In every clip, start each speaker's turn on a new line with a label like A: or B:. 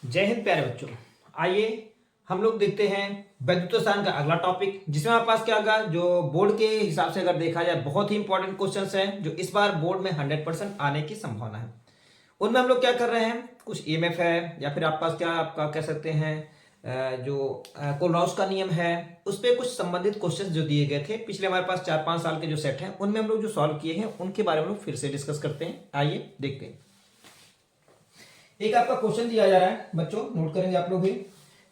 A: जय हिंद प्यारे बच्चों। आइए हम लोग देखते हैं वैद्युत रसायन का अगला टॉपिक, जिसमें हमारे पास क्या होगा, जो बोर्ड के हिसाब से अगर देखा जाए बहुत ही इंपॉर्टेंट क्वेश्चंस हैं जो इस बार बोर्ड में 100% आने की संभावना है। उनमें हम लोग क्या कर रहे हैं, कुछ ईएमएफ है या फिर आपके पास क्या आपका कह सकते हैं जो कोलराउस का नियम है, उस पर कुछ संबंधित क्वेश्चंस जो दिए गए थे पिछले हमारे पास 4-5 साल के जो सेट हैं उनमें हम लोग जो सॉल्व किए हैं उनके बारे में हम लोग फिर से डिस्कस करते हैं। आइए देखते हैं। एक आपका क्वेश्चन दिया जा रहा है बच्चों, नोट करेंगे आप लोग भी।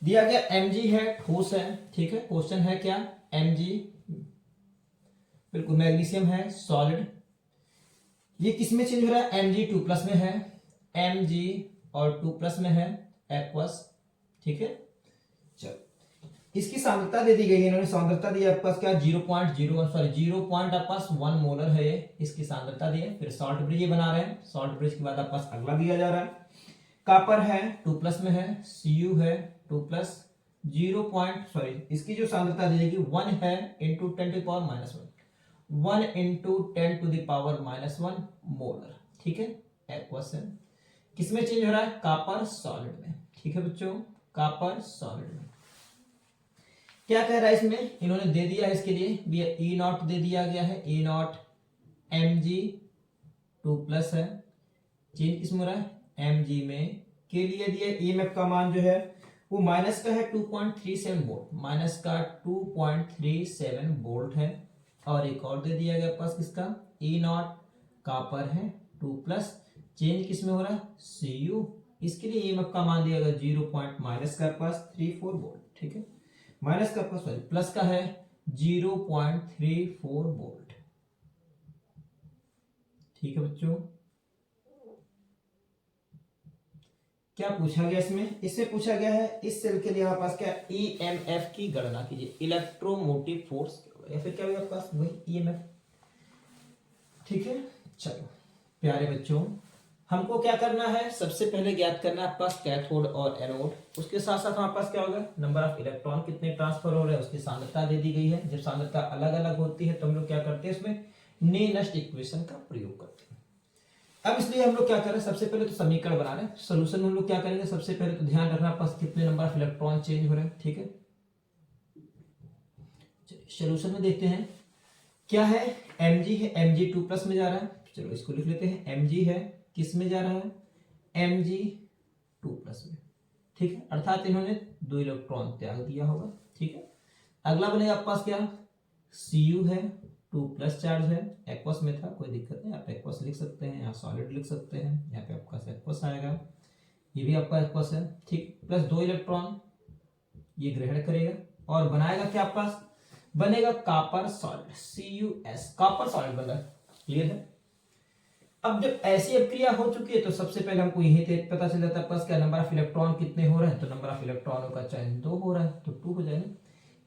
A: दिया गया mg है, ठोस है, ठीक है। क्वेश्चन है क्या, mg बिल्कुल मैग्नीशियम है, सॉलिड। ये किस में चेंज हो रहा है, Mg 2+ में है, Mg और 2+ में है एक्वस, ठीक है। चलो इसकी सांद्रता दे दी गई है, इन्होंने सांद्रता दी है आपके पास क्या 0.01 सॉरी 0.1 मोलर है ये, इसकी सांद्रता दी है। फिर सॉल्ट ब्रिज ये बना रहे हैं, सॉल्ट ब्रिज के बाद आपके पास अगला दिया जा रहा है, कॉपर है 2+ में है, Cu है 2+, 0 इसकी जो सांद्रता दी जाएगी 1 है इंटू 10⁻⁻1 1 इंटू 10⁻⁻1 मोलर, ठीक है। एक्वस है, किसमें चेंज हो रहा है, कॉपर सॉलिड में, ठीक है बच्चों, कॉपर सॉलिड में। क्या कह रहा है इसमें, इन्होंने दे दिया है इसके लिए भी E0 दे दिया गया है, E0 Mg 2+ है, चेंज किसमें हो रहा है Mg में, के लिए दिया ईएमएफ का मान जो है वो माइनस का है 2.37 वोल्ट, माइनस का 2.37 वोल्ट है। और एक और दे दिया गया पास किसका, E0 कॉपर है 2+, चेंज किसमें हो रहा है Cu, इसके लिए ईएमएफ का मान दिया गया 0. माइनस का पास 34 वोल्ट, ठीक है। माइनस का पास सॉरी प्लस का है 0.34 वोल्ट, ठीक है बच्चों। क्या पूछा गया इसमें, इससे पूछा गया है इस सेल के लिए हमारे पास क्या ईएमएफ की गणना कीजिए, इलेक्ट्रोमोटिव फोर्स, या फिर क्या होगा आपके पास वही ईएमएफ, ठीक है। चलो प्यारे बच्चों, हमको क्या करना है, सबसे पहले ज्ञात करना है आपके पास कैथोड और एनोड, उसके साथ साथ हमारे पास क्या होगा नंबर ऑफ इलेक्ट्रॉन कितने ट्रांसफर हो रहे हैं, उसकी सांद्रता दे दी गई है। जब सांद्रता अलग अलग होती है तो हम लोग क्या करते हैं, उसमें ने-नष्ट इक्वेशन का प्रयोग करते हैं। अब इसलिए हम लोग क्या कर रहे हैं, सबसे पहले तो समीकरण बना रहे हैं, सोल्यूशन में हम लोग क्या करेंगे, सबसे पहले तो ध्यान रखना पास कितने नंबर ऑफ इलेक्ट्रॉन चेंज हो रहे हैं, ठीक है। सोल्यूशन में देखते हैं क्या है, Mg है, Mg 2+ में जा रहा है, चलो इसको लिख लेते हैं, Mg है किस में जा रहा है, Mg 2+ में, ठीक है। अर्थात इन्होंने 2 इलेक्ट्रॉन त्याग दिया होगा, ठीक है। अगला बनेगा आपके पास क्या, Cu है 2+ चार्ज है, एक्वस में था, कोई दिक्कत नहीं, आप एक्वस लिख सकते हैं, यहाँ सॉलिड लिख सकते हैं, यहाँ पे आपका एक्वस आएगा, ये भी आपका एक्वस है, ठीक। प्लस 2 इलेक्ट्रॉन ये ग्रहण करेगा और बनाएगा क्या आपके पास, बनेगा copper solid, Cus, copper solid बन रहा है, क्लियर है। अब जब ऐसी अभिक्रिया हो चुकी है तो सबसे पहले हमको यही पता चल जाता है आपके पास क्या नंबर ऑफ इलेक्ट्रॉन कितने हो रहे हैं, तो नंबर ऑफ इलेक्ट्रॉनों का चयन 2 हो रहा है तो 2 हो जाएगा।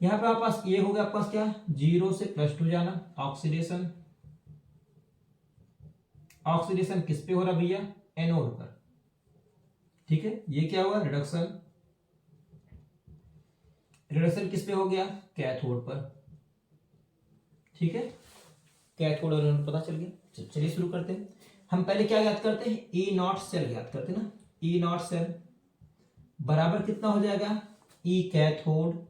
A: यहाँ पे आपके पास ये हो गया आपके पास क्या, 0 से +2 जाना, ऑक्सीडेशन, ऑक्सीडेशन किस पे हो रहा भैया, एनोड पर, ठीक है। ये क्या हुआ, रिडक्शन, रिडक्शन किस पे हो गया, कैथोड पर, ठीक है। कैथोड और एनोड पता चल गया। चलिए शुरू करते हैं। हम पहले क्या याद करते हैं, E0 सेल याद करते हैं ना, E0 सेल बराबर कितना हो जाएगा, E कैथोड,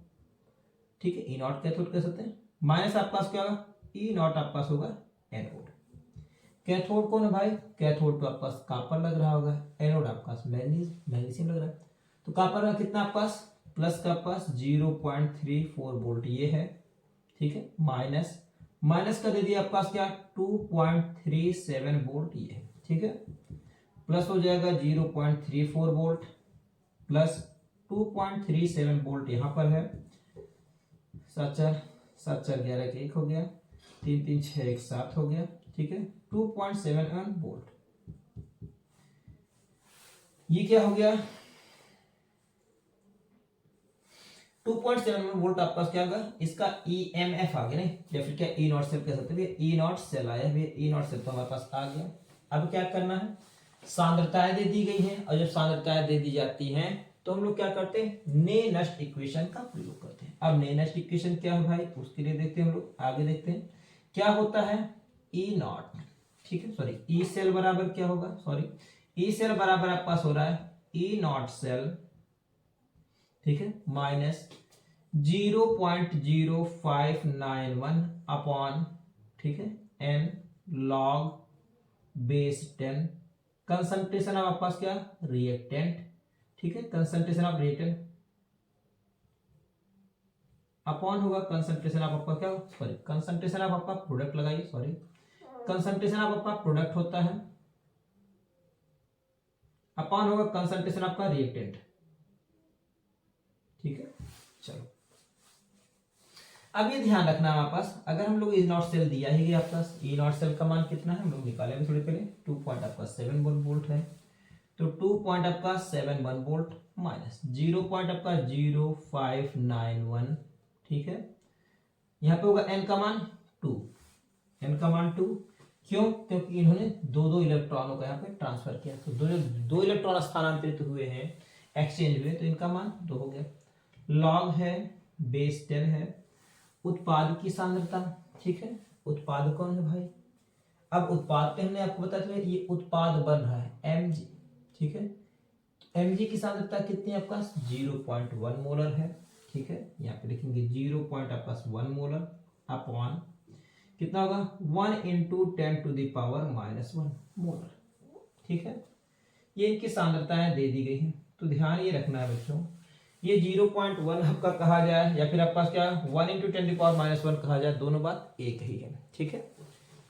A: ठीक है। E0 कैथोड कह सकते हैं, माइनस आपके पास क्या होगा, E0 आपके पास होगा एनोड। कैथोड कौन है भाई, कैथोड तो आपके पास कॉपर लग रहा होगा, एनोड आपके पास मैग्नीशियम लग रहा है, तो कॉपर का कितना आपके पास, प्लस का पास 0.34 वोल्ट ये है, ठीक है। माइनस माइनस का दे दिया आपके पास क्या 2.37 वोल्ट ये है, ठीक है। प्लस हो जाएगा 0.34 वोल्ट प्लस 2.37 वोल्ट यहां पर है, 7 4 11 के 1 हो गया, 3 3 6 1 7 हो गया, ठीक है। 2.71 वोल्ट, ये क्या हो गया 2.71 वोल्ट आपके पास क्या होगा, इसका ईएमएफ आ गया, नहीं या फिर क्या E0 सेल कह सकते हैं, E0 सेल आया, E0 सेल तो हमारे पास आ गया। अब क्या करना है, सांद्रताएं दे दी गई हैं, और जब सांद्रताएं दे दी जाती हैं तो हम लोग क्या करते हैं, ने-नष्ट इक्वेशन का प्रयोग करते हैं। अब ने-नष्ट इक्वेशन क्या है भाई, उसके लिए देखते हैं हम लोग, आगे देखते हैं क्या होता है, E0, ठीक है, सॉरी ई सेल बराबर क्या होगा, सॉरी ई सेल बराबर आपके पास हो रहा है ई नॉट सेल, ठीक है, माइनस 0.0591 अपॉन, ठीक है, n log base 10। Concentration of आपके पास क्या, रिएक्टेंट, ठीक है, कंसंट्रेशन ऑफ रिएक्टेंट अपॉन होगा कंसंट्रेशन ऑफ आपका क्या, सॉरी कंसंट्रेशन ऑफ आपका प्रोडक्ट लगाइए, सॉरी कंसंट्रेशन ऑफ आपका प्रोडक्ट होता है अपॉन होगा कंसंट्रेशन आपका रिएक्टेंट, ठीक है। चलो अब ये ध्यान रखना हमारे पास, अगर हम लोग ई नॉट सेल दिया ही आपके पास, ई नॉट सेल का मान कितना है हम लोग निकालेंगे थोड़ी पहले, 2.71 वोल्ट है, तो 2.71 वोल्ट माइनस 0.0591, ठीक है, यहाँ पे होगा एन का मान 2, एन का मान 2, क्यों, क्योंकि इन्होंने दो इलेक्ट्रॉनों का यहाँ पे ट्रांसफर किया, तो दो इलेक्ट्रॉन स्थानांतरित हुए हैं, एक्सचेंज हुए, तो इनका मान 2 हो गया। लॉग है बेस 10 है, उत्पाद की सांद्रता, ठीक है, उत्पाद कौन है भाई, अब उत्पाद पे हमने आपको बताया था ये उत्पाद बन रहा है mg, ठीक है, mg की सांद्रता कितनी है आपका 0.1 मोलर है, ठीक है, यहाँ पे लिखेंगे 0.1 मोलर अपॉन कितना होगा 1 × 10⁻⁻1 मोलर, ठीक है, ये इनकी सांद्रताएं दे दी गई हैं, तो ध्यान ये रखना है बच्चों, ये 0.1 आपका कहा जाए या फिर आपके पास क्या 1 × 10⁻⁻1 कहा जाए, दोनों बात एक ही है, ठीक है,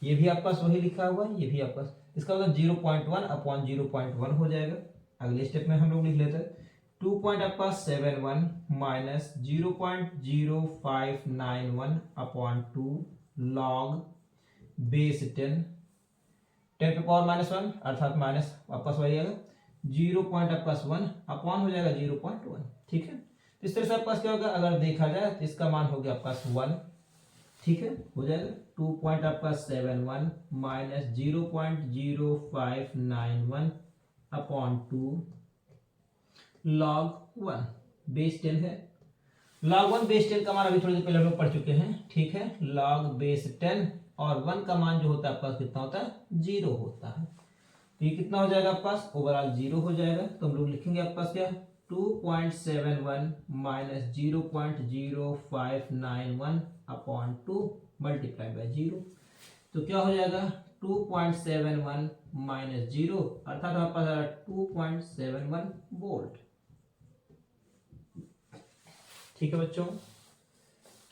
A: ये भी आपके पास वही लिखा हुआ है, ये भी आपके पास, इसका मतलब 0.1 अपॉन 0.1 हो जाएगा। अगले स्टेप में हम लोग लिख लेते हैं 2.71 माइनस 0.0591 अपॉन 2 लॉग बेस 10⁻⁻1 अर्थात माइनस वापस वही आएगा 0.1 अपॉन हो जाएगा 0.1, ठीक है, तो इस तरह से आपके पास क्या होगा, अगर देखा जाए तो इसका मान हो गया आपका 1, ठीक है, हो जाएगा 2.71 माइनस 0.0591 अपॉन 2 लॉग 1 बेस 10 है, लॉग 1 बेस 10 का मान अभी थोड़ी देर पहले हम लोग पढ़ चुके हैं, ठीक है, लॉग बेस 10 और 1 का मान जो होता है आपके पास कितना होता है 0 होता है, तो ये कितना हो जाएगा आपके पास ओवरऑल 0 हो जाएगा, तो हम लोग लिखेंगे आपके पास क्या 2.71 माइनस 0.0591 अपॉन 2 मल्टीप्लाई बाय 0, तो क्या हो जाएगा 2.71 माइनस 0 अर्थात हमारे पास आ रहा है 2.71 वोल्ट, ठीक है बच्चों।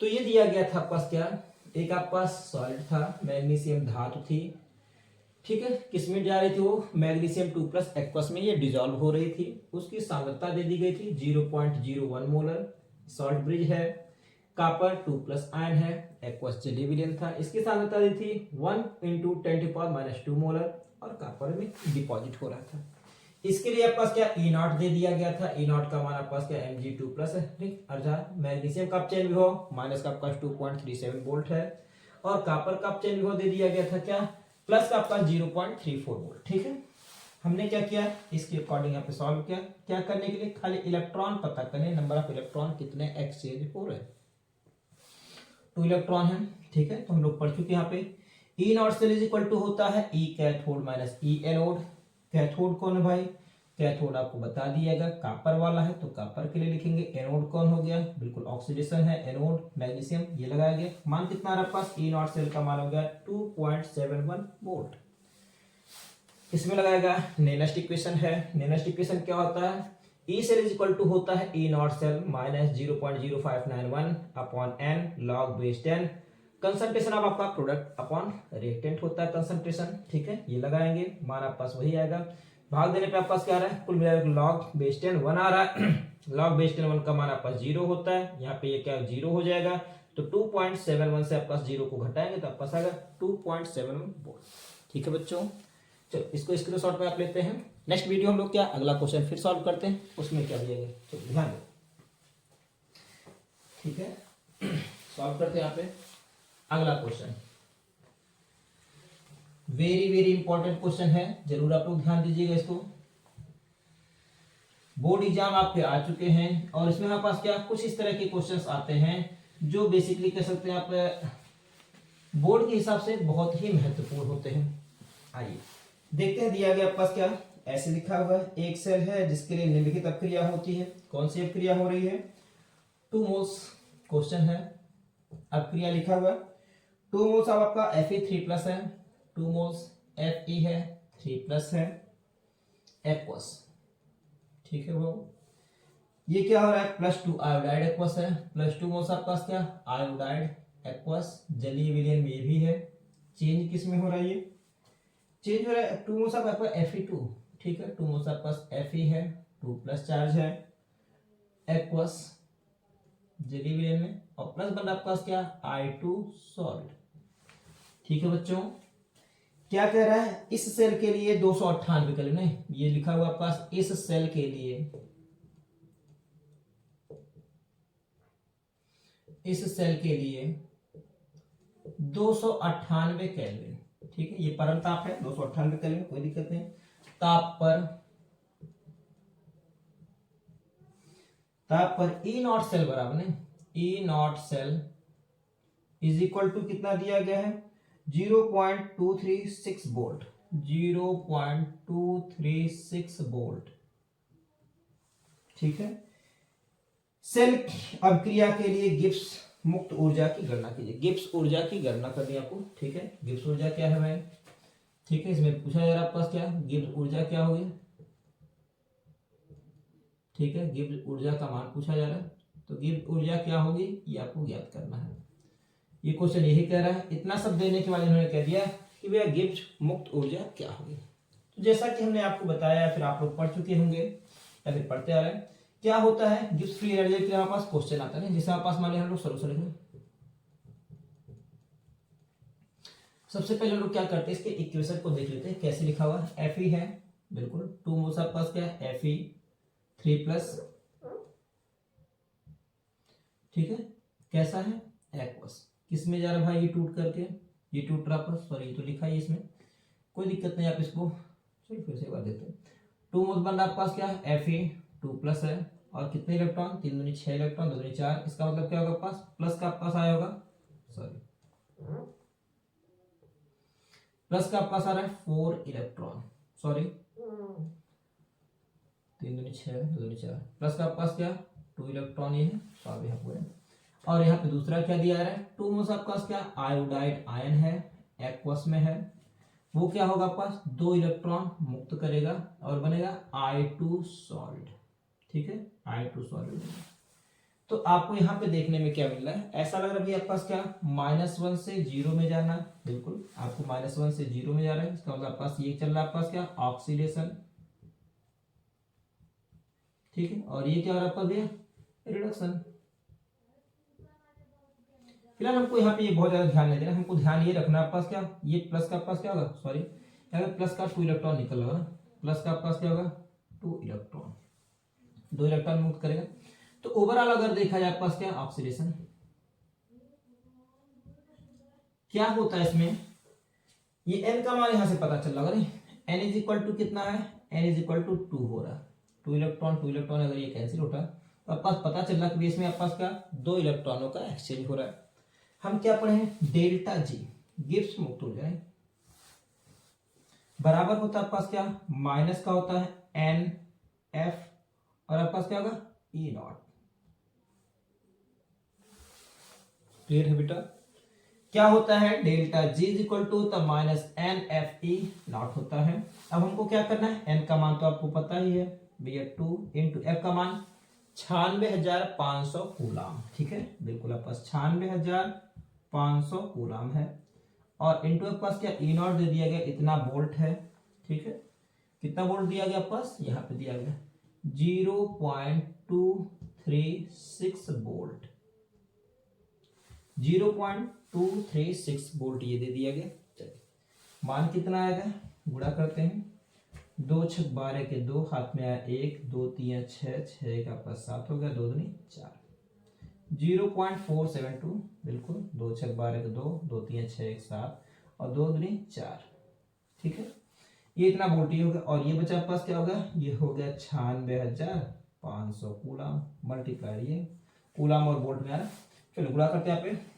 A: तो ये दिया गया था आपके पास क्या, एक आपके पास सॉलिड था, मैग्नीशियम धातु थी, ठीक है, किसमें जा रही थी वो मैग्नीशियम 2+ एक्वस में ये डिसॉल्व हो रही थी, उसकी सांद्रता दे दी गई थी 0.01 मोलर, सॉल्ट ब्रिज है, कॉपर 2+ आयन है, एक्वस जलीय विलयन था, इसकी सांद्रता दी थी 1 × 10⁻⁻2 मोलर और कॉपर में डिपॉजिट हो रहा था। इसके लिए आपके पास क्या ई नॉट दे दिया गया था, ई नॉट का मान आपके पास क्या Mg2+ है, ठीक, अर्थात मैग्नीशियम का चेन विभव माइनस का आपका 2.37 वोल्ट है और कॉपर का चेन विभव दे दिया गया था क्या प्लस का आपका 0.34 वोल्ट, ठीक है। हमने क्या किया इसके अकॉर्डिंग यहाँ पे सॉल्व किया, क्या करने के लिए खाली इलेक्ट्रॉन पता करने, नंबर ऑफ इलेक्ट्रॉन कितने एक्सचेंज हो रहे हैं, 2 इलेक्ट्रॉन है, ठीक है, तो हम लोग पढ़ चुके यहाँ पे E not cell is equal to होता है E cathode minus E anode, cathode कौन है भाई, कैथोड आपको बता दिएगा कॉपर वाला है, तो कॉपर के लिए लिखेंगे, एनोड कौन हो गया बिल्कुल ऑक्सीडेशन है, एनोड मैग्नीशियम ये लगाया गया, मान कितना आ रहा पास ई नॉट सेल का मान हो गया 2.71 वोल्ट। इसमें लगाएगा नेनेस्ट इक्वेशन है, नेनेस्ट इक्वेशन क्या होता है E cell is equal to होता है E not cell minus 0.0591 upon N log base 10, concentration of आपका प्रोडक्ट अपॉन रिएक्टेंट होता है कंसंट्रेशन, ठीक है, ये लगाएंगे मान आपके पास वही आएगा, भाग देने पे आपके पास क्या आ रहा है कुल मिलाकर लॉग बेस 10 1 आ रहा है, लॉग बेस 10 1 का मान आपके पास 0 होता है, यहाँ पे ये क्या 0 हो जाएगा, तो 2.71 से आपके पास 0 को घटाएंगे तो आपके पास आएगा 2.71 वोल्ट, ठीक है बच्चों। चलो इसको स्क्रीनशॉट में आप लेते हैं, नेक्स्ट वीडियो हम लोग क्या अगला क्वेश्चन फिर सॉल्व करते हैं, उसमें क्या दिया गया चलो ध्यान दो, ठीक है, सॉल्व करते हैं यहाँ पे अगला question, very very important question है, जरूर आप लोग ध्यान दीजिएगा इसको, बोर्ड एग्जाम आपके आ चुके हैं और इसमें हमारे पास क्या कुछ इस तरह के क्वेश्चंस आते हैं जो बेसिकली कह सकते हैं आप बोर्ड के हिसाब से बहुत ही महत्वपूर्ण होते हैं। आइए देखते हैं दिया गया आपके पास क्या ऐसे लिखा हुआ है, एक सेल है जिसके लिए निम्नलिखित अपक्रिया होती है। कौन सी अपक्रिया हो रही है? 2 मोल्स क्वेश्चन है, अपक्रिया लिखा हुआ है। 2 मोल्स अब आपका Fe3+ है, 2 मोल्स Fe है, 3+ है, एक्वस। ठीक है वो, ये क्या हो रहा है? +2 आयोडाइड एक्वस है, +2 मोल्स आपके पास क्या? Iodide aqueous. जलीय विलयन में ये भी है। चेंज किस में हो रहा है? ये चेंज हो रहा है 2 मोल्स आपका Fe2, ठीक है, 2 मोल्स आपके पास Fe है, 2+ चार्ज है, एक्वस जलीय विलयन में, और प्लस बन आपके पास क्या? I2 salt. ठीक है बच्चों, क्या कह रहा है? इस सेल के लिए 298 कैलोरी, नहीं ये लिखा हुआ आपके पास, इस सेल के लिए, इस सेल के लिए 298 कैलोरी। ठीक है, ये परम ताप है 298 कैलोरी, कोई दिक्कत नहीं। ताप पर ई नॉट सेल बराबर, नहीं E not cell is equal to कितना दिया गया है? 0.236 वोल्ट, 0.236 वोल्ट। ठीक है, सेल अभिक्रिया के लिए गिब्स मुक्त ऊर्जा की गणना कीजिए। गिब्स ऊर्जा की गणना करनी है आपको। ठीक है, गिब्स ऊर्जा क्या है भाई? ठीक है, इसमें पूछा जा रहा है आपके पास क्या? गिब्स ऊर्जा क्या होगी? ठीक है, गिब्स ऊर्जा का मान पूछा जा रहा है, तो गिब्स ऊर्जा क्या होगी ये आपको ज्ञात करना है। ये क्वेश्चन यही कह रहा है। इतना सब देने के बाद इन्होंने कह दिया कि भैया गिब्स मुक्त ऊर्जा क्या होगी। तो जैसा कि हमने आपको बताया, फिर आप लोग पढ़ चुके होंगे या फिर पढ़ते आ रहे हैं, क्या होता है गिब्स फ्री एनर्जी के लिए हमारे पास क्वेश्चन आता है, जिससे हमारे पास मान लिया हम लोग सोल्यूशन लिखें। सबसे पहले हम लोग क्या करते हैं, इसके इक्वेशन को देख लेते हैं कैसे लिखा हुआ है। Fe है बिल्कुल, 2 मोल्स आपके पास क्या है? Fe3+, ठीक है, कैसा है? एक्वस। किस में जा रहा है भाई? ये टूट करके, ये टूट रहा पर, सॉरी ये तो लिखा है इसमें, कोई दिक्कत नहीं, आप इसको चलिए फिर से कर देते हैं। 2 मोल्स बन रहा आपके पास क्या है? Fe2+ है, और कितने इलेक्ट्रॉन? 3 दूनी 6 इलेक्ट्रॉन, 2 दूनी 4। इसका मतलब क्या होगा आपके पास? प्लस का आपके पास आया होगा, सॉरी प्लस का आपके पास आ रहा है 4 इलेक्ट्रॉन, सॉरी 3 दूनी 6, 2 दूनी 4, प्लस का आपके पास क्या? 2 इलेक्ट्रॉन, ये है सब यहाँ पूरे। और यहाँ पे दूसरा क्या दिया जा रहा है? 2 मोल्स आपके पास क्या? आयोडाइड आयन है, एक्वस में है, वो क्या होगा आपके पास? 2 इलेक्ट्रॉन मुक्त करेगा और बनेगा I2 सॉल्ट। ठीक है, I2 सॉल्ट। तो आपको यहाँ पे देखने में क्या मिल रहा है? ऐसा लग रहा है भाई आपके पास क्या? -1 से 0 में जाना, बिल्कुल आपको -1 से 0 में जा रहा है। इसका मतलब आपके पास ये चल रहा है आपके पास क्या? ऑक्सीडेशन। ठीक है, और ये क्या हो रहा है आपका भैया? रिडक्शन। फिलहाल हमको यहाँ पे ये बहुत ज्यादा ध्यान नहीं देना, हमको ध्यान ये रखना आपके पास क्या? ये प्लस का आपके पास क्या होगा? सॉरी, यहाँ पे प्लस का 2 इलेक्ट्रॉन निकल रहा है, प्लस का आपके पास क्या होगा? 2 इलेक्ट्रॉन, 2 इलेक्ट्रॉन मुक्त करेगा। तो ओवरऑल अगर देखा जाए आपके पास क्या? ऑक्सीडेशन। क्या होता है इसमें? ये n का मान यहां से पता चल रहा है, n इज इक्वल टू कितना है? n इज इक्वल टू 2 हो रहा है, 2 इलेक्ट्रॉन अगर ये कैंसिल होता है तो आपके पास पता चल रहा है कि इसमें आपके पास क्या? 2 इलेक्ट्रॉनों का एक्सचेंज हो रहा है। हम क्या पढ़े हैं? डेल्टा जी, गिब्स मुक्त ऊर्जा है, बराबर होता है आपके पास क्या? माइनस का होता है NF, और आपके पास क्या होगा? E not. क्लियर है बेटा? क्या होता है? Delta G is equal to -NFE naught होता है। अब हमको क्या करना है? n का मान तो आपको पता ही है भैया, 2 इंटू f का मान 96,500 कूलाम। ठीक है, बिल्कुल आपके पास 96,500 कूलाम है, और इंटू आपके पास क्या? ई नॉट दे दिया गया, इतना वोल्ट है। ठीक है, कितना वोल्ट दिया गया आपके पास? यहाँ पे दिया गया 0.236 वोल्ट, 0.236 वोल्ट ये दे दिया गया। चलिए मान कितना आएगा? गुणा करते हैं, 2 छक 12 के 2, हाथ में आया 1, 2 3 6, 6 का आपका 7 हो गया, 2 दूनी 4, 0.472, बिल्कुल 2 छक 12 के 2, 2 3 6 1 7, और 2 दूनी 4। ठीक है, ये इतना वोल्ट हो गया, और ये बचा आपके पास क्या होगा? ये हो गया 96,500 कूलाम, मल्टीप्लाई ये कूलाम और वोल्ट में आ रहा है। चलो गुणा करते हैं यहाँ पे,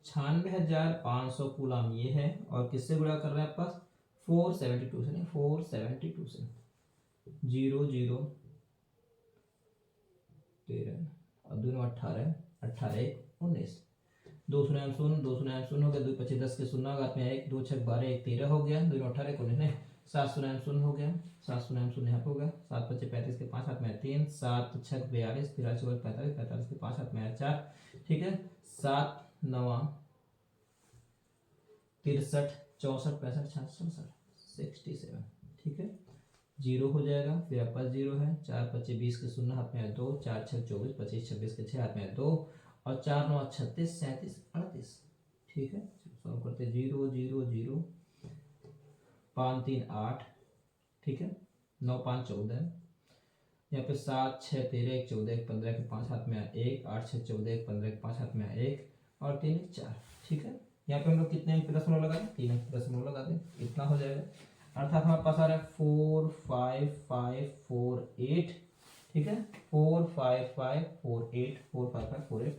A: 96,500 कूलाम ये है, और किससे गुणा कर रहे हैं आपके पास? 472 से नहीं, 472 से 0 0 13 और 2 9 18 18 1 19 2 शून्य शून्य 2 शून्य शून्य हो गया, 2 25 10 के शून्य होगा, हाथ में 1 2 6 12 1 13 हो गया, 2 9 18 19 नहीं 7 शून्य शून्य हो गया, 7 शून्य शून्य यहाँ पे हो गया, 7 25 35 के 5 हाथ में 3 7 6 42 43 45 45 के 5 हाथ में 4, ठीक है 7 9 63 64 65 66 67, ठीक है 0 हो जाएगा, फिर आपके पास 0 है, 4 25 20 के शून्य हाथ में 2 4 6 24 25 26 के 6 हाथ में 2 और 4 9 36 37 38, ठीक है सॉल्व करते 0 0 0 5 3 8, ठीक है 9 5 14, यहाँ पे 7 6 13 1 14 1 15 के 5 हाथ में 1 8 6 14 1 15 के 5 हाथ में 1 और 3 1 4, ठीक है यहाँ पे हम लोग कितने दशमलव लगाए 3 दशमलव लगा दें, इतना हो जाएगा, अर्थात हमारे पास आ रहा है 4 5 5 4 8, ठीक है 4 5 5 4 8 4 5 5 4 8,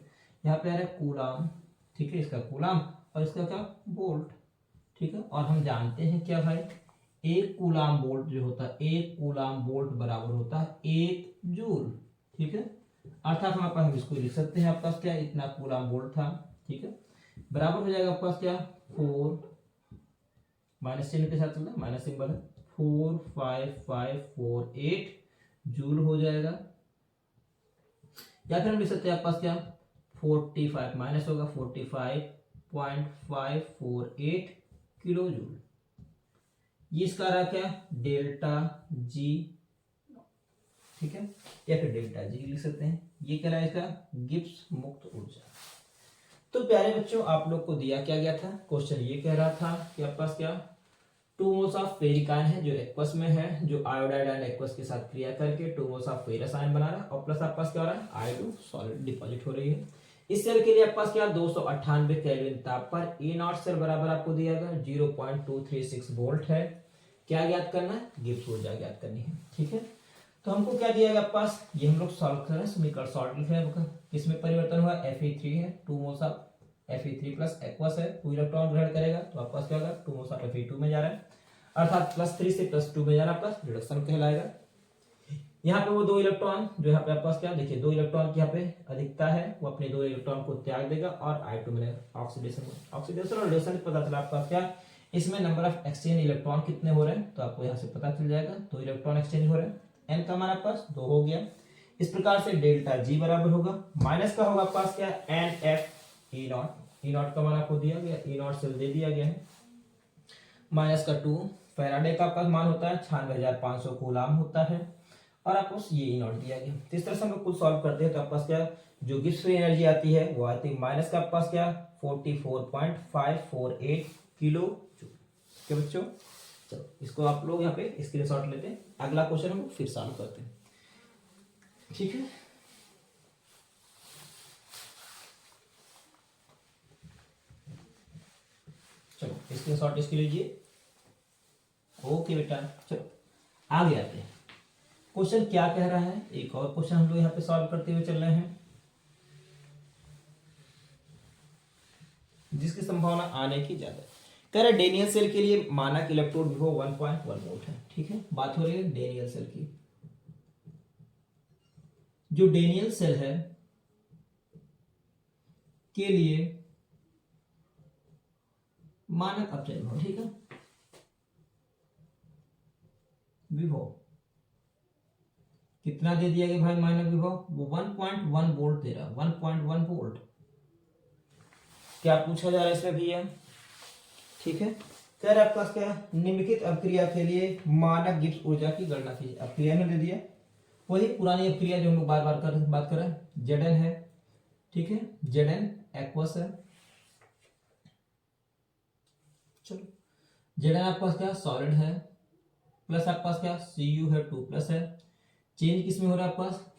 A: यहाँ पे आ रहा है कूलाम, ठीक है इसका कूलाम और इसका क्या वोल्ट, ठीक है और हम जानते हैं क्या भाई, एक कूलाम वोल्ट जो होता है, एक कूलाम वोल्ट बराबर होता है 1 जूल, ठीक है अर्थात हमारे पास हम इसको लिख सकते हैं, आपके पास क्या इतना कूलाम वोल्ट था, ठीक है बराबर हो जाएगा आपके पास क्या 4 माइनस चिन्ह के साथ चलता है, माइनस सिंबल है 4 5 5 4 8 जूल हो जाएगा, या फिर हम लिख सकते हैं आपके पास क्या 45 माइनस होगा 45.548 किलो जूल, ये इसका रहा क्या डेल्टा जी, ठीक है या फिर डेल्टा जी लिख सकते हैं, ये क्या रहा इसका गिब्स मुक्त ऊर्जा। तो प्यारे बच्चों आप लोग को दिया क्या गया था, क्वेश्चन ये कह रहा था कि आपके पास क्या 2 मोल्स ऑफ फेरिक आयन है जो एक्वस में है, जो आयोडाइड आयन एक्वस के साथ क्रिया करके 2 मोल्स ऑफ फेरस आयन बना रहा है और प्लस आपके पास क्या हो रहा है आयोडो सॉलिड डिपॉजिट हो रही है। इस सेल के लिए आपके पास क्या 298 केल्विन ताप पर ए नॉट सेल बराबर आपको दिया गया 0.236 वोल्ट है, क्या ज्ञात करना है गिब्स ऊर्जा ज्ञात करनी है, ठीक है तो हमको क्या दिया गया आपके पास, ये हम लोग सॉल्व कर रहे हैं, समीकरण सॉल्व लिख रहे हैं, किसमें परिवर्तन हुआ Fe3 है 2 moles of Fe3 plus aqueous है 2 इलेक्ट्रॉन ग्रहण करेगा तो आपके पास क्या होगा 2 मोल्स ऑफ Fe2 में जा रहा है, अर्थात +3 से +2 में जा रहा है, प्लस रिडक्शन कहलाएगा। यहाँ पे वो 2 इलेक्ट्रॉन जो यहाँ पे आपके पास क्या देखिए 2 इलेक्ट्रॉन की यहाँ पे अधिकता है, वो अपने 2 इलेक्ट्रॉन को त्याग देगा और I2 में ऑक्सीडेशन और रिडक्शन पता चला आपके पास क्या इसमें नंबर ऑफ एक्सचेंज इलेक्ट्रॉन कितने हो रहे हैं, तो आपको यहाँ से पता चल जाएगा 2 इलेक्ट्रॉन एक्सचेंज हो रहे हैं, n का मान आपके पास 2 हो गया, इस प्रकार से डेल्टा जी बराबर होगा माइनस का होगा आपके पास क्या NF E0 का मान आपको दिया गया, E0 सेल दे दिया गया है, माइनस का 2 फैराडे का आपका मान होता है 96,500 कूलाम होता है और आपको ये E0 दिया गया। तो इस तरह से हम लोग कुल सॉल्व करते हैं तो आपके पास क्या जो गिब्स फ्री एनर्जी आती है वो आती है माइनस का आपके पास क्या 44.548 किलो जूल, ठीक है बच्चों चलो इसको आप लोग यहाँ पे स्क्रीनशॉट लेते हैं, अगला क्वेश्चन हम फिर सॉल्व करते हैं, ठीक है चलो स्क्रीनशॉट इसके लीजिए, ओके बेटा चलो आगे आते हैं, क्वेश्चन क्या कह रहा है, एक और क्वेश्चन हम लोग यहाँ पे सॉल्व करते हुए चल रहे हैं जिसकी संभावना आने की ज्यादा, कह रहा है डेनियल सेल के लिए मानक इलेक्ट्रोड विभव 1.1 वोल्ट है, ठीक है बात हो रही है डेनियल सेल की, जो डेनियल सेल है के लिए मानक अपचय विभव, ठीक है विभव कितना दे दिया गया भाई मानक विभव, वो 1.1 वोल्ट दे रहा है 1.1 वोल्ट, क्या पूछा जा रहा है इसमें भैया, ठीक है कह रहा है आपके पास क्या निम्नलिखित अपक्रिया के लिए मानक गिब्स ऊर्जा की गणना कीजिए, अपक्रिया में दे दिया वही पुरानी अपक्रिया जो हम लोग बार बार बात कर रहे हैं, Zn है, ठीक है Zn एक्वस है, चलो Zn आपके पास क्या सॉलिड है, प्लस आपके पास क्या Cu है 2+ है, चेंज किसमें हो रहा है आपके पास,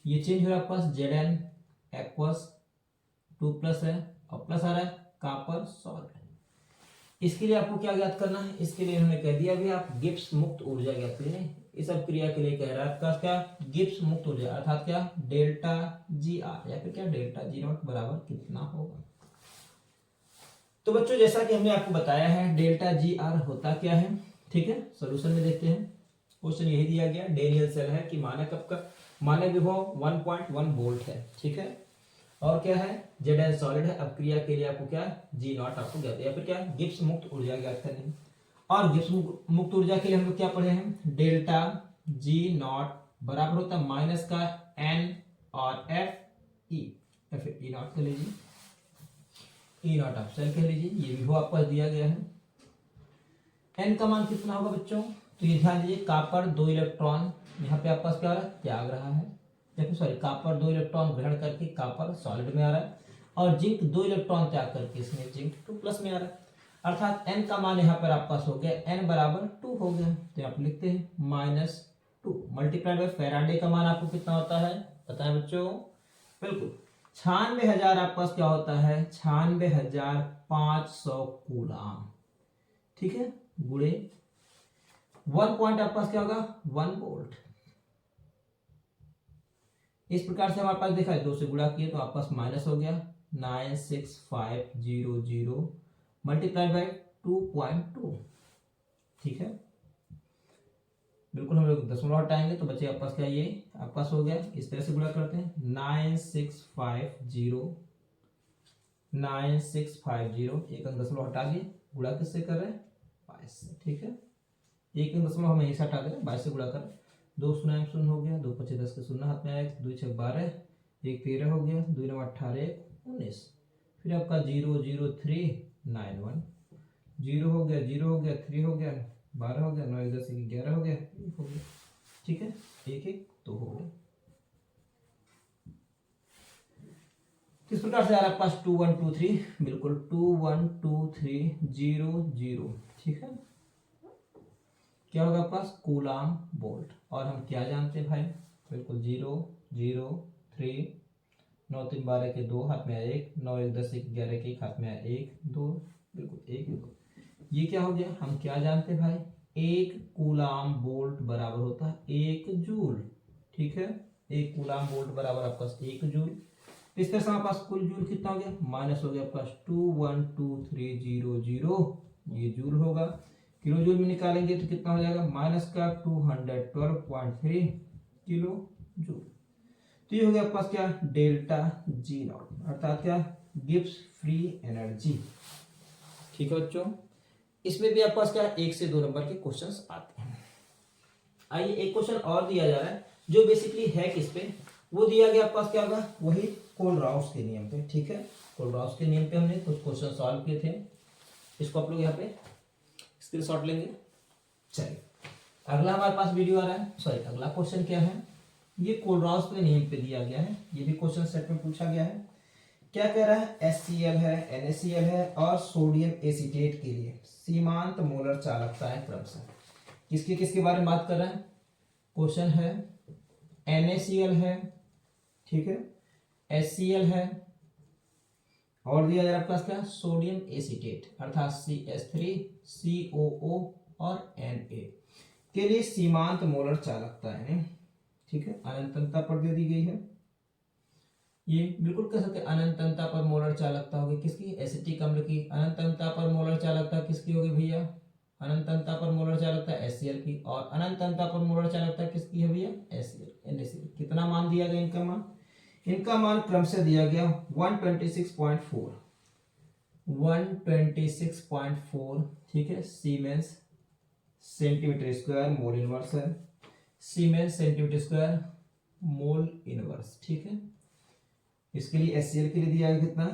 A: ये चेंज हो रहा है आपके पास Zn एक्वस 2+ है और प्लस आ रहा है कॉपर सॉल्ट, इसके लिए आपको क्या ज्ञात करना है, इसके लिए हमने कह दिया भी आप गिब्स मुक्त ऊर्जा ज्ञात करिए, इस अपक्रिया के लिए कह रहा है आपका क्या गिब्स मुक्त ऊर्जा अर्थात क्या डेल्टा जी आर या फिर क्या डेल्टा जी नॉट बराबर कितना होगा। तो बच्चों जैसा कि हमने आपको बताया है डेल्टा जी आर होता क्या है, ठीक है, सॉल्यूशन में देखते हैं। क्वेश्चन यही दिया गया, डेनियल सेल है कि मानक विभव 1.1 वोल्ट है। ठीक है, और क्या है, जेड एन सॉलिड है। अब क्रिया के लिए आपको क्या जी नॉट आपको ज्ञात है, या फिर क्या गिब्स मुक्त ऊर्जा ज्ञात करनी। और गिब्स मुक्त ऊर्जा के लिए हम लोग क्या पढ़े हैं, डेल्टा जी नॉट बराबर होता है माइनस का एन और एफ ई, या फिर ई नॉट कह लीजिए, ई नॉट आप सेल कह लीजिए। ये विभव आपको दिया गया है। एन का मान कितना होगा बच्चों, तो ये ध्यान दीजिए, कापर 2 इलेक्ट्रॉन यहाँ पे आपके पास क्या हो रहा है, त्याग रहा है, या फिर सॉरी कापर 2 इलेक्ट्रॉन ग्रहण करके कापर सॉलिड में आ रहा है, और जिंक 2 इलेक्ट्रॉन त्याग करके इसमें जिंक 2+ में आ रहा है। अर्थात n का मान यहाँ पर आपके पास हो गया, n बराबर 2 हो गया, तो आप लिखते हैं -2 मल्टीप्लाइड बाय फैराडे का मान आपको कितना होता है पता है बच्चों, बिल्कुल 96,000 आपके पास क्या होता है, 96,500 कूलाम। ठीक है, गुणे 1 पॉइंट आपके पास क्या होगा 1 वोल्ट। इस प्रकार से हमारे पास देखा है 2 से गुणा किए तो आपके पास माइनस हो गया 96500 मल्टीप्लाइड बाय 2.2। ठीक है, बिल्कुल हम लोग दशमलव हटाएंगे तो बच्चे आपके पास क्या, ये आपके पास हो गया। इस तरह से गुणा करते हैं 9650 एक अंक दशमलव हटा दिए, गुणा किससे कर रहे हैं 22 से। ठीक है, एक अंक दशमलव हमें ऐसा हटा दें, 22 से गुणा कर 2 शून्य शून्य हो गया, 2 5 10 के शून्य हाथ में आया, 2 6 12, 1 13 हो गया, 2 9 18 19, फिर आपका 00391 0 हो गया 0 हो गया 3 हो गया 12 हो गया 9 10 11 हो गया 1 हो गया। ठीक है, 1 1 2 हो गया। किस प्रकार से आपके पास 2 1 2 3, बिल्कुल 2 1 2 3 0 0। ठीक है, क्या होगा आपके पास कूलाम वोल्ट, और हम क्या जानते हैं भाई, बिल्कुल 0 0 3 9 3 12 के 2 हाथ में आया 1, 9 1 10 1 11 के 1 हाथ में आया 1 2, बिल्कुल 1 2। ये क्या हो गया, हम क्या जानते हैं भाई, 1 कूलाम वोल्ट बराबर होता है 1 जूल। ठीक है, 1 कूलाम वोल्ट बराबर आपका 1 जूल। इस तरह से हमारे पास कुल जूल कितना हो गया, माइनस हो गया आपके पास 21230 ये जूल होगा। किलो जूल में निकालेंगे तो कितना हो जाएगा, माइनस का 212.3 किलो जूल। तो ये हो गया आपके पास क्या, डेल्टा जी नॉट, अर्थात क्या गिब्स फ्री एनर्जी। ठीक है बच्चों, इसमें भी आपके पास क्या 1 से 2 नंबर के क्वेश्चंस आते हैं। आइए एक क्वेश्चन और दिया जा रहा है जो बेसिकली है किस पे, वो दिया गया आपके पास क्या होगा, वही कोलराउस के नियम पे। ठीक है, कोलराउस के नियम पे हमने कुछ क्वेश्चन सॉल्व किए थे, इसको आप लोग यहाँ पे स्क्रीनशॉट लेंगे। चलिए अगला हमारे पास वीडियो आ रहा है, सॉरी अगला क्वेश्चन क्या है, ये कोलराउस के नियम पे दिया गया है, ये भी क्वेश्चन सेट में पूछा गया है। क्या कह रहा है, HCl है, NaCl है और सोडियम एसीटेट के लिए सीमांत मोलर चालकता है क्रमशः। किसके किसके बारे में बात कर रहा है, क्वेश्चन है NaCl है, ठीक है, HCl है, और दिया जा रहा है आपके पास क्या सोडियम एसीटेट अर्थात CH3COO और Na के लिए सीमांत मोलर चालकता है। ठीक है, अनंतता पर दे दी गई है, ये बिल्कुल कह सकते हैं अनंतता पर मोलर चालकता होगी किसकी, एसिटिक अम्ल की। अनंतता पर मोलर चालकता किसकी होगी भैया, अनंतता पर मोलर चालकता HCl की, और अनंतता पर मोलर चालकता किसकी है भैया NaCl। कितना मान दिया गया इनका मान, इनका मान क्रमशः दिया गया 126.4 ठीक है, siemens centimetre square mole inverse है, siemens centimetre square mole inverse. ठीक है, इसके लिए HCl के लिए दिया गया कितना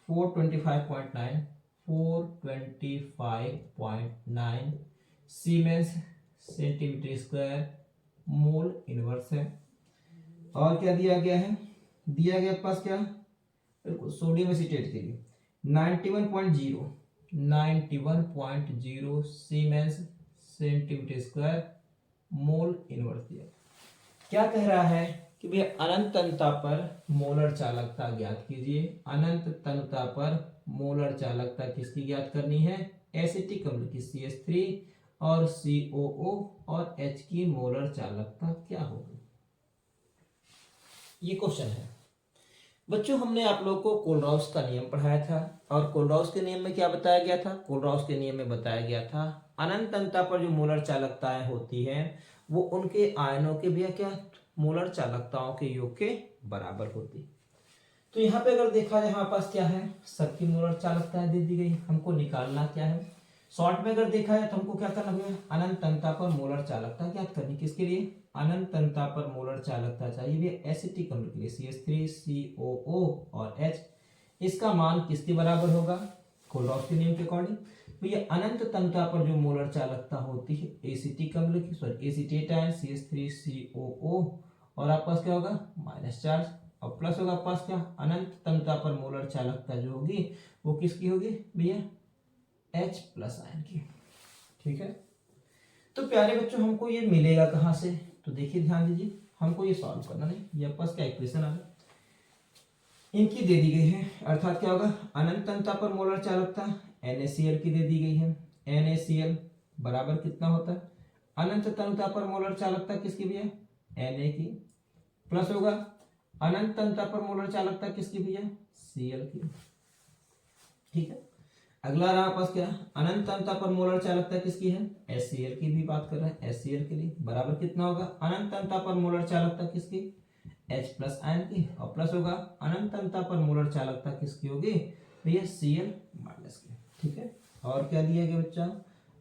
A: 425.9 siemens centimetre square mole inverse है। और क्या दिया गया है, दिया गया पास क्या बिल्कुल सोडियम एसीटेट के लिए 91.0 siemens centimetre square mole inverse दिया। क्या कह रहा है कि भैया अनंत तनता पर मोलर चालकता ज्ञात कीजिए। अनंत तनता पर मोलर चालकता किसकी ज्ञात करनी है, एसिटिक अम्ल की CH3 और COO और H की मोलर चालकता क्या होगी, ये क्वेश्चन है। बच्चों हमने आप लोगों को कोलराउस का नियम पढ़ाया था, और कोलराउस के नियम में क्या बताया गया था, कोलराउस के नियम में बताया गया था अनंत अंतता पर जो मोलर चालकताएं होती हैं वो उनके आयनों के भी क्या मोलर चालकताओं के योग के बराबर होती। तो यहाँ पे अगर देखा जाए हमारे पास क्या है, सबकी मोलर चालकताएं दे दी गई, हमको निकालना क्या है। शॉर्ट में अगर देखा जाए तो हमको क्या करना है, अनंत अंतता पर मोलर चालकता ज्ञात करनी। किसके लिए, अनंत अंतता पर मोलर चालकता चाहिए भी एसिटिक अम्ल के लिए CH3 COO और H। इसका मान किसके बराबर होगा, कोल्डॉफ्स्की नियम के अकॉर्डिंग। तो ये अनंत अंतता पर जो मोलर चालकता होती है एसिटिक अम्ल की, sorry acetate ion CH3 COO और आपके पास क्या होगा माइनस चार्ज और प्लस होगा आपके पास क्या, अनंत अंतता पर मोलर चालकता जो होगी वो किसकी होगी भैया, H प्लस आयन की। ठीक है, तो प्यारे बच्चों हमको ये मिलेगा कहां से, तो देखिए ध्यान दीजिए, हमको ये सॉल्व करना नहीं, ये आपके पास क्या इक्वेशन आ गया, इनकी दे दी गई है, अर्थात क्या होगा अनंत अंतता पर मोलर चालकता NaCl की दे दी गई है। NaCl बराबर कितना होता है, अनंत अंतता पर मोलर चालकता किसकी भी है Na की, प्लस होगा अनंत अंतता पर मोलर चालकता किसकी भी है Cl की। ठीक है, अगला रहा पास क्या, अनंत अंतता पर मोलर चालकता किसकी है HCl की, भी बात कर रहे हैं HCl के लिए, बराबर कितना होगा अनंत अंतता पर मोलर चालकता किसकी H प्लस आयन की और प्लस होगा अनंत अंतता पर मोलर चालकता किसकी होगी भैया Cl माइनस की। ठीक है, और क्या दिया गया बच्चा,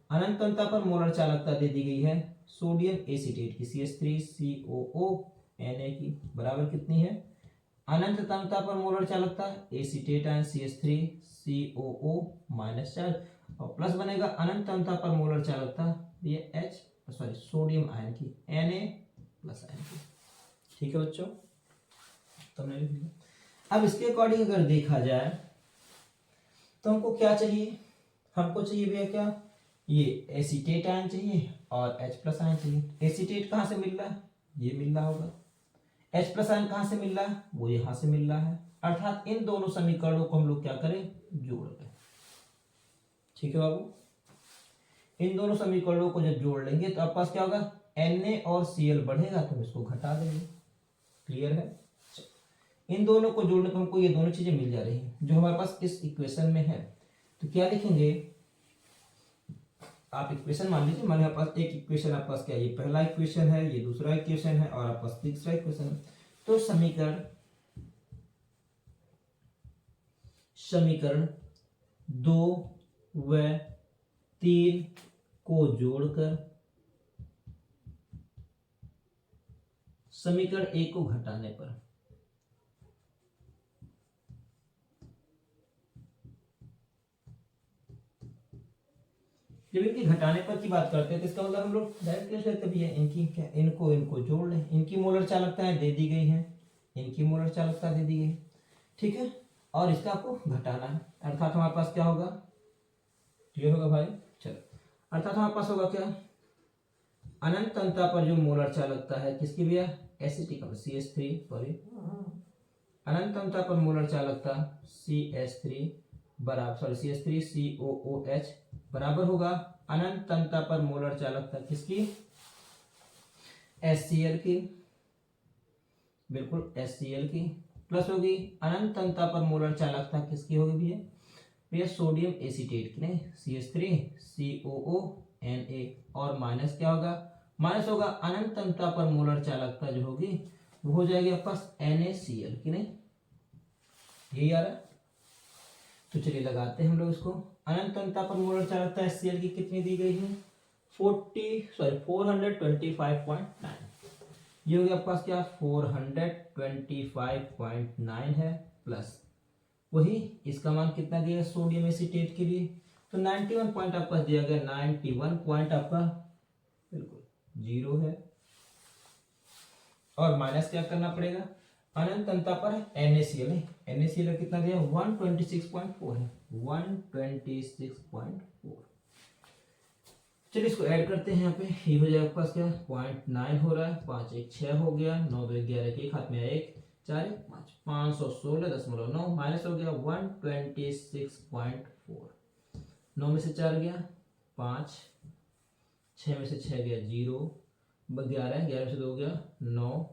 A: अनंत अंतता पर मोलर चालकता दे दी गई है सोडियम एसीटेट की CH3 COO Na की, बराबर कितनी है अनंत अंतता पर मोलर चालकता acetate ion CH3 COO minus charge और प्लस बनेगा अनंत अंतता पर मोलर चालकता ये H सॉरी सोडियम आयन की Na प्लस आयन की। ठीक है बच्चों, तो हमने लिख दिया। अब इसके अकॉर्डिंग अगर देखा जाए तो हमको क्या चाहिए, हमको चाहिए भैया क्या, ये एसीटेट आयन चाहिए और H प्लस आयन चाहिए। एसीटेट कहाँ से मिल रहा है, ये मिल रहा होगा, H प्लस आयन कहाँ से मिल रहा है, वो यहाँ से मिल रहा है, अर्थात इन दोनों समीकरणों को हम लोग क्या करें जोड़ लें। ठीक है बाबू, इन दोनों समीकरणों को जब जोड़ लेंगे तो आपके पास क्या होगा Na और Cl बढ़ेगा तो हम इसको घटा देंगे। क्लियर है, इन दोनों को जोड़ने पर हमको ये दोनों चीजें मिल जा रही हैं जो हमारे पास इस इक्वेशन में है। तो क्या लिखेंगे, आप इक्वेशन मान लीजिए, हमारे पास एक इक्वेशन आपके पास क्या, ये पहला इक्वेशन है, ये दूसरा इक्वेशन है और आपके पास तीसरा इक्वेशन है। तो समीकरण 2 व 3 को जोड़कर समीकरण 1 को घटाने पर जब इनकी घटाने पर की बात करते हैं तो इसका मतलब हम लोग डायरेक्ट कैसे करते भी है, इनकी क्या इनको जोड़ लें, इनकी मोलर चालकताएं दे दी गई हैं, इनकी मोलर चालकता दे दी गई। ठीक है, और इसका आपको घटाना है, अर्थात हमारे पास क्या होगा, क्लियर होगा भाई, चलो, अर्थात हमारे पास होगा क्या, अनंत अंतता पर जो मोलर चालकता है किसकी भी है एसिटिक अम्ल CH3 सॉरी, अनंत अंतता पर मोलर चालकता CH3 बराबर सॉरी CH3 COOH बराबर होगा अनंत अंतता पर मोलर चालकता किसकी HCl की, बिल्कुल HCl की, प्लस होगी अनंत अंतता पर मोलर चालकता किसकी होगी भैया सोडियम एसीटेट की नहीं CH3 COO Na और माइनस क्या होगा, माइनस होगा अनंत अंतता पर मोलर चालकता जो होगी वो हो जाएगी आपके पास NaCl की नहीं, यही आ रहा है। तो चलिए लगाते हैं हम लोग इसको, अनंत अंतता पर मोलर चालकता HCl की कितनी दी गई है 425.9, ये हो गया आपके पास क्या 425.9 है, प्लस वही इसका मान कितना दिया है सोडियम एसीटेट के लिए, तो 91 पॉइंट आपका दिया गया, 91 पॉइंट आपका बिल्कुल 0 है, और माइनस क्या करना पड़ेगा अनंत अंतता पर NaCl है, NaCl कितना दिया 126.4 है, 126.4। चलिए इसको ऐड करते हैं, यहाँ पे ये हो जाएगा आपके पास क्या 0.9 हो रहा है, 5 1 6 हो गया, 9 2 11 एक हाथ में 1 4 1 5 516.9 माइनस हो गया 126.4, 9 में से 4 गया 5, 6 में से 6 गया 0, 11 11 में से 2 गया 9,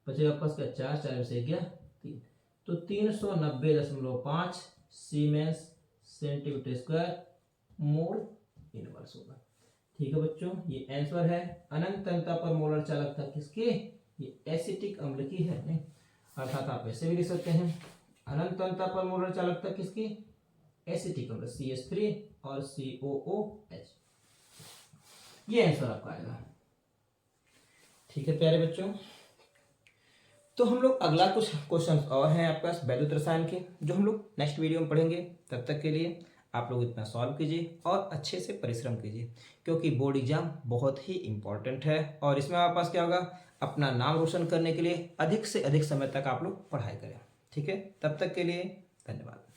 A: बचेगा पास का 4 4 में से गया 3, तो 390.5 siemens centimetre square mole inverse होगा। ठीक है बच्चों, ये आंसर है। अनंत अंतता पर मोलर चालकता किसकी, ये एसिटिक अम्ल की है। नहीं, अर्थात आप ऐसे भी लिख सकते हैं, अनंत अंतता पर मोलर चालकता किसकी, एसिटिक अम्ल CH3 और COOH, ये आंसर आपका आएगा। ठीक है प्यारे बच्चों, तो हम लोग अगला कुछ क्वेश्चन और हैं आपके पास वैद्युत रसायन के, जो हम लोग नेक्स्ट वीडियो में पढ़ेंगे। तब तक के लिए आप लोग इतना सॉल्व कीजिए और अच्छे से परिश्रम कीजिए, क्योंकि बोर्ड एग्जाम बहुत ही इंपॉर्टेंट है और इसमें आपके पास क्या होगा, अपना नाम रोशन करने के लिए अधिक से अधिक समय तक आप लोग पढ़ाई करें। ठीक है, तब तक के लिए धन्यवाद।